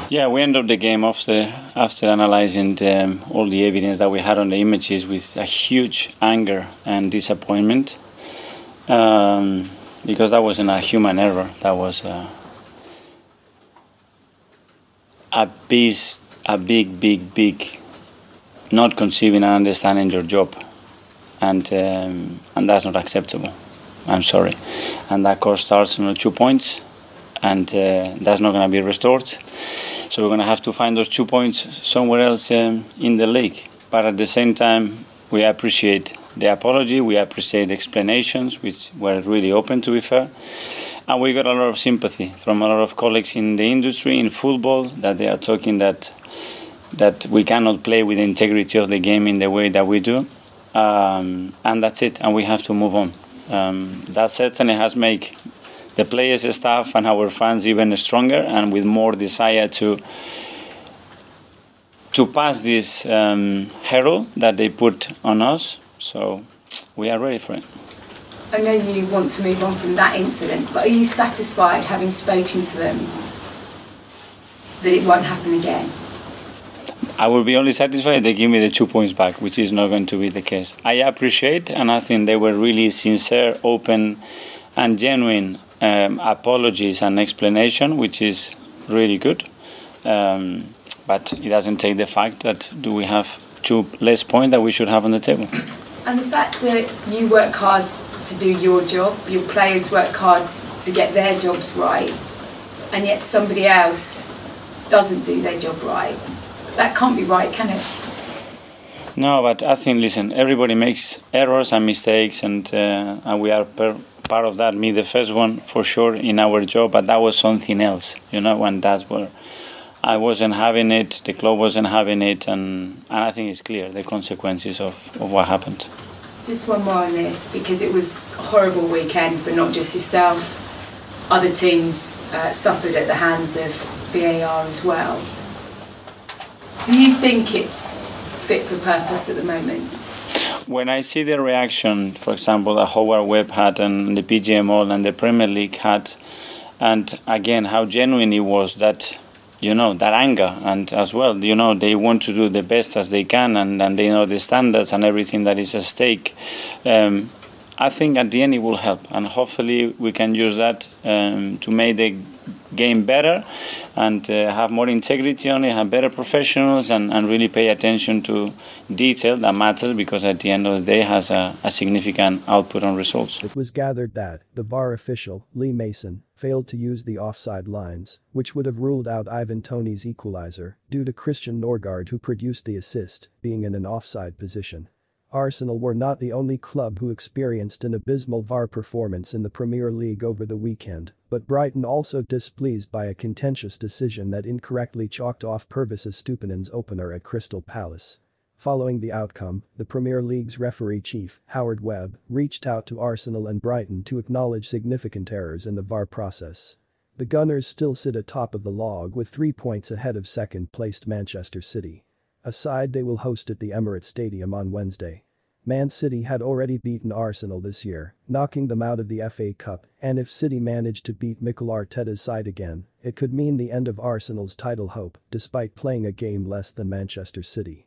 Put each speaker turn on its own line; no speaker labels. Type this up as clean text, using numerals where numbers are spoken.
Yeah, we ended up the game after analysing all the evidence that we had on the images with a huge anger and disappointment, because that wasn't a human error. That was a big not conceiving and understanding your job, and that's not acceptable. I'm sorry, and that cost Arsenal 2 points, and that's not going to be restored. So we're going to have to find those 2 points somewhere else in the league. But at the same time, we appreciate the apology, we appreciate the explanations, which were really open, to be fair. And we got a lot of sympathy from a lot of colleagues in the industry, in football, that they are talking that we cannot play with the integrity of the game in the way that we do. And that's it, and we have to move on. That certainly has made the players, staff, and our fans even stronger, and with more desire to pass this hurdle that they put on us. So we are ready for it.
I know you want to move on from that incident, but are you satisfied, having spoken to them, that it won't happen again?
I will be only satisfied if they give me the 2 points back, which is not going to be the case. I appreciate, and I think they were really sincere, open, and genuine apologies and explanation, which is really good. But it doesn't take the fact that we have 2 less points that we should have on the table.
And the fact that you work hard to do your job, your players work hard to get their jobs right, and yet somebody else doesn't do their job right, that can't be right, can it?
No, but I think, listen, everybody makes errors and mistakes, and we are part of that, me the first one, for sure, in our job, but that was something else, and that's where I wasn't having it, the club wasn't having it, and I think it's clear, the consequences of what happened.
Just one more on this, because it was a horrible weekend for not just yourself, other teams suffered at the hands of VAR as well. Do you think it's fit for purpose at the moment?
When I see the reaction, for example, that Howard Webb had and the PGMO and the Premier League had, and again, how genuine it was, that, that anger, and as well, they want to do the best as they can, and they know the standards and everything that is at stake. I think at the end it will help, and hopefully we can use that to make the game better and have more integrity on it, have better professionals, and really pay attention to detail that matters, because at the end of the day has a significant output on results.
It was gathered that the VAR official, Lee Mason, failed to use the offside lines, which would have ruled out Ivan Toney's equaliser, due to Christian Norgard, who produced the assist, being in an offside position. Arsenal were not the only club who experienced an abysmal VAR performance in the Premier League over the weekend, but Brighton also displeased by a contentious decision that incorrectly chalked off Pervis Estupiñán's opener at Crystal Palace. Following the outcome, the Premier League's referee chief, Howard Webb, reached out to Arsenal and Brighton to acknowledge significant errors in the VAR process. The Gunners still sit atop of the log with 3 points ahead of second-placed Manchester City. A side they will host at the Emirates Stadium on Wednesday. Man City had already beaten Arsenal this year, knocking them out of the FA Cup, and if City managed to beat Mikel Arteta's side again, it could mean the end of Arsenal's title hope, despite playing a game less than Manchester City.